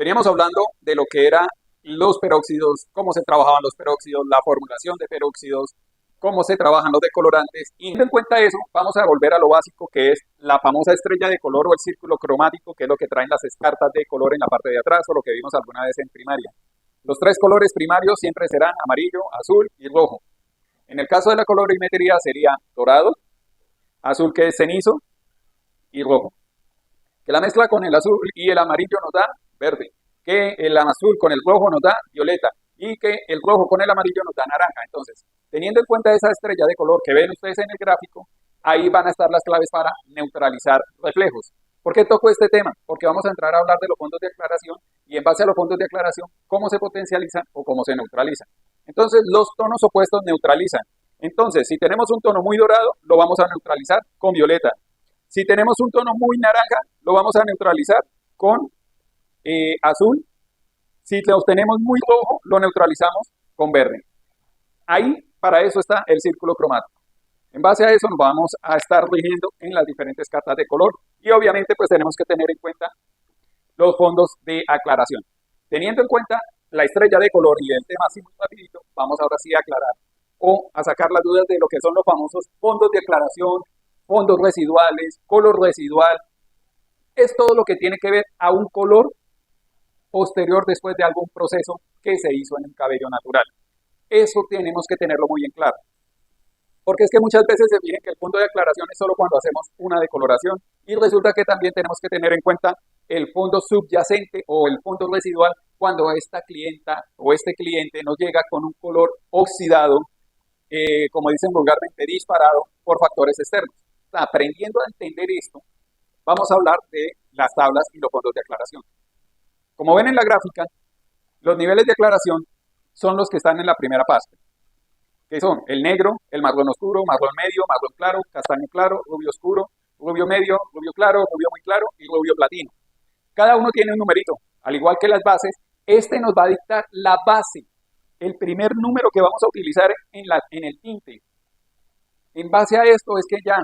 Veníamos hablando de lo que eran los peróxidos, cómo se trabajaban los peróxidos, la formulación de peróxidos, cómo se trabajan los decolorantes. Y teniendo en cuenta eso, vamos a volver a lo básico que es la famosa estrella de color o el círculo cromático, que es lo que traen las escartas de color en la parte de atrás o lo que vimos alguna vez en primaria. Los tres colores primarios siempre serán amarillo, azul y rojo. En el caso de la colorimetría sería dorado, azul que es cenizo y rojo. Que la mezcla con el azul y el amarillo nos da verde, que el azul con el rojo nos da violeta y que el rojo con el amarillo nos da naranja. Entonces, teniendo en cuenta esa estrella de color que ven ustedes en el gráfico, ahí van a estar las claves para neutralizar reflejos. ¿Por qué toco este tema? Porque vamos a entrar a hablar de los fondos de aclaración y en base a los fondos de aclaración, cómo se potencializan o cómo se neutralizan. Entonces, los tonos opuestos neutralizan. Entonces, si tenemos un tono muy dorado, lo vamos a neutralizar con violeta. Si tenemos un tono muy naranja, lo vamos a neutralizar con azul. Si lo tenemos muy rojo, lo neutralizamos con verde. Ahí, para eso está el círculo cromático. En base a eso nos vamos a estar rigiendo en las diferentes cartas de color y obviamente pues tenemos que tener en cuenta los fondos de aclaración. Teniendo en cuenta la estrella de color y el tema así muy rapidito, vamos ahora sí a aclarar o a sacar las dudas de lo que son los famosos fondos de aclaración, fondos residuales, color residual. Es todo lo que tiene que ver a un color posterior después de algún proceso que se hizo en el cabello natural. Eso tenemos que tenerlo muy en claro. Porque es que muchas veces se fijan que el fondo de aclaración es solo cuando hacemos una decoloración y resulta que también tenemos que tener en cuenta el fondo subyacente o el fondo residual cuando esta clienta o este cliente nos llega con un color oxidado, como dicen vulgarmente, disparado por factores externos. Aprendiendo a entender esto, vamos a hablar de las tablas y los fondos de aclaración. Como ven en la gráfica, los niveles de aclaración son los que están en la primera pasta, que son el negro, el marrón oscuro, marrón medio, marrón claro, castaño claro, rubio oscuro, rubio medio, rubio claro, rubio muy claro y rubio platino. Cada uno tiene un numerito, al igual que las bases. Este nos va a dictar la base, el primer número que vamos a utilizar en el tinte. En base a esto es que ya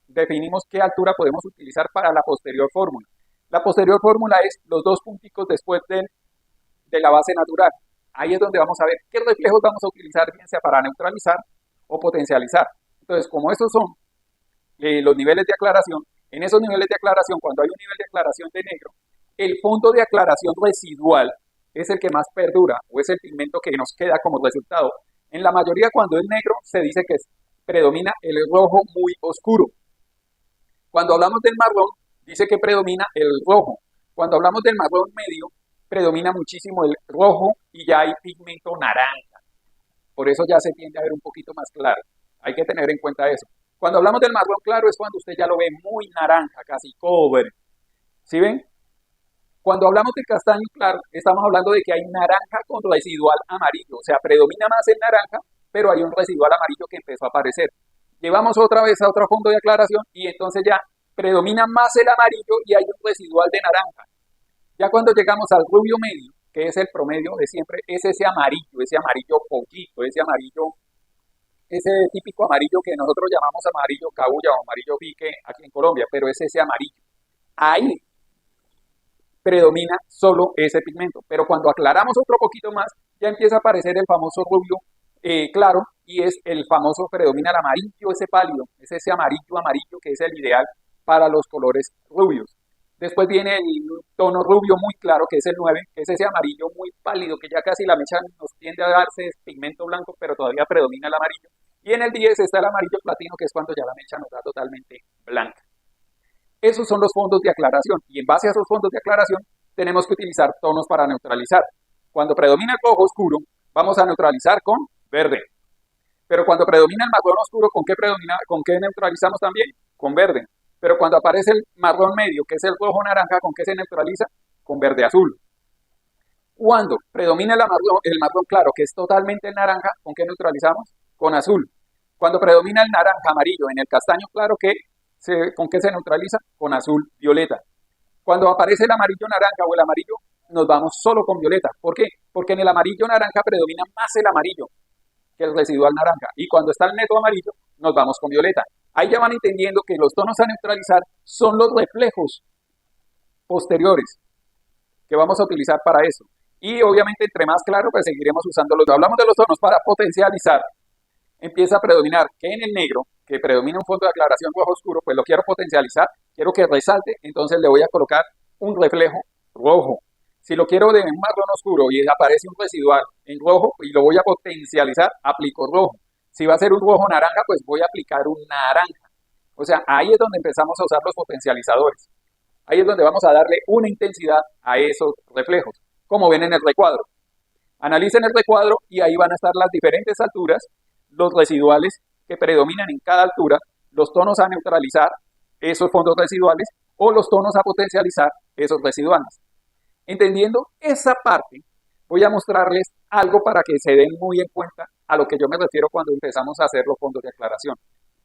definimos qué altura podemos utilizar para la posterior fórmula. La posterior fórmula es los dos punticos después de la base natural. Ahí es donde vamos a ver qué reflejos vamos a utilizar, bien sea para neutralizar o potencializar. Entonces, como estos son los niveles de aclaración, en esos niveles de aclaración, cuando hay un nivel de aclaración de negro, el fondo de aclaración residual es el que más perdura o es el pigmento que nos queda como resultado. En la mayoría, cuando es negro, se dice que predomina el rojo muy oscuro. Cuando hablamos del marrón, dice que predomina el rojo. Cuando hablamos del marrón medio, predomina muchísimo el rojo y ya hay pigmento naranja. Por eso ya se tiende a ver un poquito más claro. Hay que tener en cuenta eso. Cuando hablamos del marrón claro es cuando usted ya lo ve muy naranja, casi cobre. ¿Sí ven? Cuando hablamos de castaño claro, estamos hablando de que hay naranja con residual amarillo. O sea, predomina más el naranja, pero hay un residual amarillo que empezó a aparecer. Llevamos otra vez a otro fondo de aclaración y entonces ya predomina más el amarillo y hay un residual de naranja. Ya cuando llegamos al rubio medio, que es el promedio de siempre, es ese amarillo pollito, ese típico amarillo que nosotros llamamos amarillo cabuya o amarillo pique aquí en Colombia, pero es ese amarillo. Ahí predomina solo ese pigmento, pero cuando aclaramos otro poquito más, ya empieza a aparecer el famoso rubio claro y es el famoso predomina el amarillo, ese pálido, es ese amarillo que es el ideal para los colores rubios. Después viene el tono rubio muy claro, que es el 9, que es ese amarillo muy pálido, que ya casi la mecha nos tiende a darse pigmento blanco, pero todavía predomina el amarillo. Y en el 10 está el amarillo platino, que es cuando ya la mecha nos da totalmente blanca. Esos son los fondos de aclaración, y en base a esos fondos de aclaración tenemos que utilizar tonos para neutralizar. Cuando predomina el rojo oscuro, vamos a neutralizar con verde. Pero cuando predomina el marrón oscuro, ¿con qué neutralizamos también? Con verde. Pero cuando aparece el marrón medio, que es el rojo naranja, ¿con qué se neutraliza? Con verde azul. Cuando predomina el marrón claro, que es totalmente naranja, ¿con qué neutralizamos? Con azul. Cuando predomina el naranja amarillo en el castaño claro, ¿con qué se neutraliza? Con azul violeta. Cuando aparece el amarillo naranja o el amarillo, nos vamos solo con violeta. ¿Por qué? Porque en el amarillo naranja predomina más el amarillo que el residual naranja. Y cuando está el neto amarillo, nos vamos con violeta. Ahí ya van entendiendo que los tonos a neutralizar son los reflejos posteriores. que vamos a utilizar para eso. Y obviamente entre más claro, pues seguiremos usando los. Hablamos de los tonos para potencializar. Empieza a predominar que en el negro, que predomina un fondo de aclaración rojo oscuro, pues lo quiero potencializar, quiero que resalte, entonces le voy a colocar un reflejo rojo. Si lo quiero de un marrón oscuro y aparece un residual en rojo y lo voy a potencializar, aplico rojo. Si va a ser un rojo naranja, pues voy a aplicar un naranja. O sea, ahí es donde empezamos a usar los potencializadores. Ahí es donde vamos a darle una intensidad a esos reflejos, como ven en el recuadro. Analicen el recuadro y ahí van a estar las diferentes alturas, los residuales que predominan en cada altura, los tonos a neutralizar, esos fondos residuales, o los tonos a potencializar, esos residuales. Entendiendo esa parte, voy a mostrarles algo para que se den muy en cuenta a lo que yo me refiero cuando empezamos a hacer los fondos de aclaración.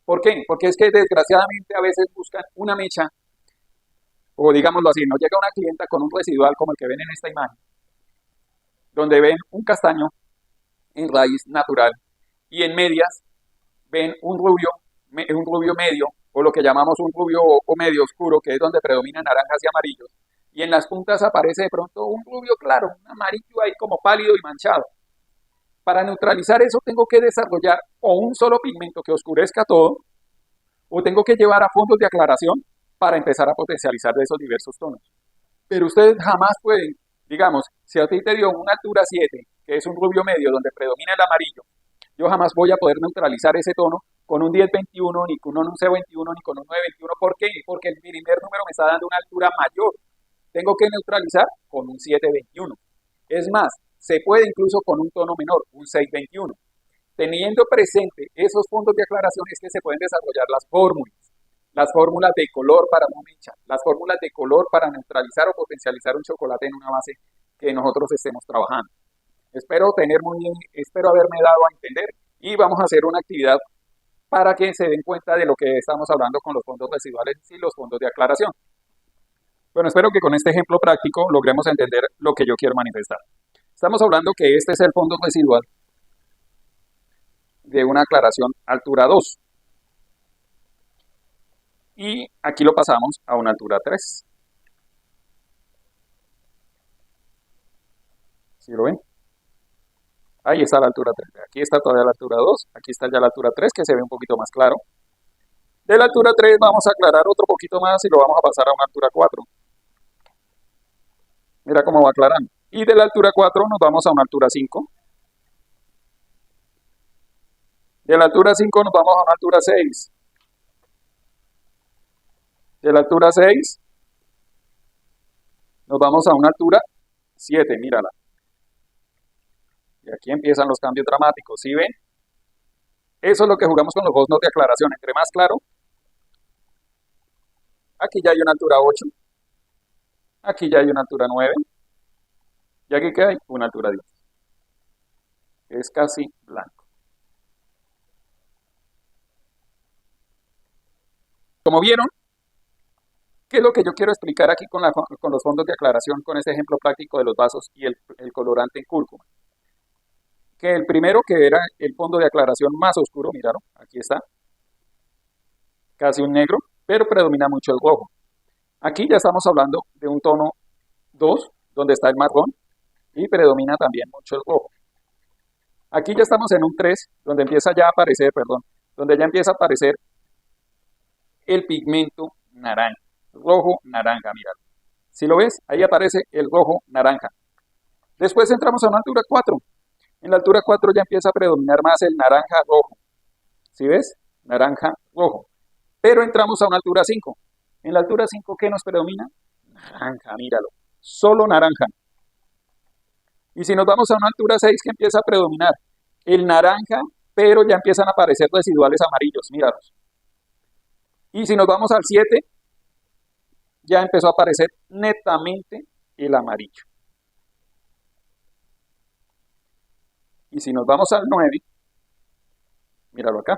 ¿Por qué? Porque es que desgraciadamente a veces buscan una mecha, o digámoslo así, no llega una clienta con un residual como el que ven en esta imagen, donde ven un castaño en raíz natural y en medias ven un rubio medio, o lo que llamamos un rubio o medio oscuro, que es donde predominan naranjas y amarillos, y en las puntas aparece de pronto un rubio claro, un amarillo ahí como pálido y manchado. Para neutralizar eso tengo que desarrollar o un solo pigmento que oscurezca todo, o tengo que llevar a fondos de aclaración para empezar a potencializar de esos diversos tonos. Pero ustedes jamás pueden, digamos, si a ti te dio una altura 7, que es un rubio medio donde predomina el amarillo, yo jamás voy a poder neutralizar ese tono con un 1021, ni con un C21, ni con un 921. ¿Por qué? Porque el primer número me está dando una altura mayor. Tengo que neutralizar con un 721. Es más, se puede incluso con un tono menor, un 621. Teniendo presente esos fondos de aclaración es que se pueden desarrollar las fórmulas de color para una mecha, las fórmulas de color para neutralizar o potencializar un chocolate en una base que nosotros estemos trabajando. Espero haberme dado a entender y vamos a hacer una actividad para que se den cuenta de lo que estamos hablando con los fondos residuales y los fondos de aclaración. Bueno, espero que con este ejemplo práctico logremos entender lo que yo quiero manifestar. Estamos hablando que este es el fondo residual de una aclaración altura 2. Y aquí lo pasamos a una altura 3. ¿Sí lo ven? Ahí está la altura 3. Aquí está todavía la altura 2. Aquí está ya la altura 3, que se ve un poquito más claro. De la altura 3 vamos a aclarar otro poquito más y lo vamos a pasar a una altura 4. Mira cómo va aclarando. Y de la altura 4 nos vamos a una altura 5. De la altura 5 nos vamos a una altura 6. De la altura 6 nos vamos a una altura 7, mírala. Y aquí empiezan los cambios dramáticos, ¿sí ven? Eso es lo que jugamos con los fondos de aclaración. Entre más claro, aquí ya hay una altura 8. Aquí ya hay una altura 9. Y aquí que hay una altura 10. Es casi blanco. Como vieron, ¿qué es lo que yo quiero explicar aquí con los fondos de aclaración, con este ejemplo práctico de los vasos y el colorante en cúrcuma? Que el primero, que era el fondo de aclaración más oscuro, miraron, aquí está, casi un negro, pero predomina mucho el rojo. Aquí ya estamos hablando de un tono 2, donde está el marrón, y predomina también mucho el rojo. Aquí ya estamos en un 3, donde empieza ya a aparecer, donde ya empieza a aparecer el pigmento naranja, rojo naranja, mirad. Si lo ves, ahí aparece el rojo naranja. Después entramos a una altura 4. En la altura 4 ya empieza a predominar más el naranja rojo. ¿Sí ves? Naranja rojo. Pero entramos a una altura 5. En la altura 5, ¿qué nos predomina? Naranja, míralo. Solo naranja. Y si nos vamos a una altura 6, ¿qué empieza a predominar? El naranja, pero ya empiezan a aparecer residuales amarillos, míralos. Y si nos vamos al 7, ya empezó a aparecer netamente el amarillo. Y si nos vamos al 9, míralo acá,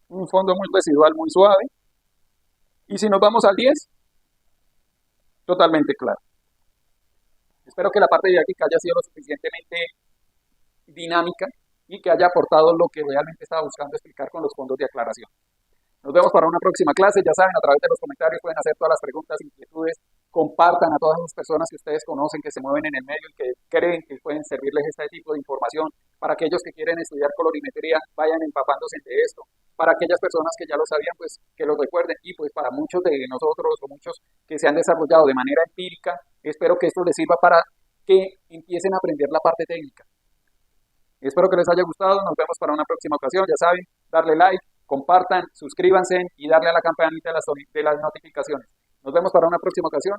un fondo muy residual, muy suave. Y si nos vamos al 10, totalmente claro. Espero que la parte didáctica haya sido lo suficientemente dinámica y que haya aportado lo que realmente estaba buscando explicar con los fondos de aclaración. Nos vemos para una próxima clase. Ya saben, a través de los comentarios pueden hacer todas las preguntas, inquietudes, compartan a todas las personas que ustedes conocen, que se mueven en el medio y que creen que pueden servirles este tipo de información. Para aquellos que quieren estudiar colorimetría, vayan empapándose de esto. Para aquellas personas que ya lo sabían, pues que lo recuerden. Y pues para muchos de nosotros o muchos que se han desarrollado de manera empírica, espero que esto les sirva para que empiecen a aprender la parte técnica. Espero que les haya gustado. Nos vemos para una próxima ocasión. Ya saben, darle like, compartan, suscríbanse y darle a la campanita de las notificaciones. Nos vemos para una próxima ocasión.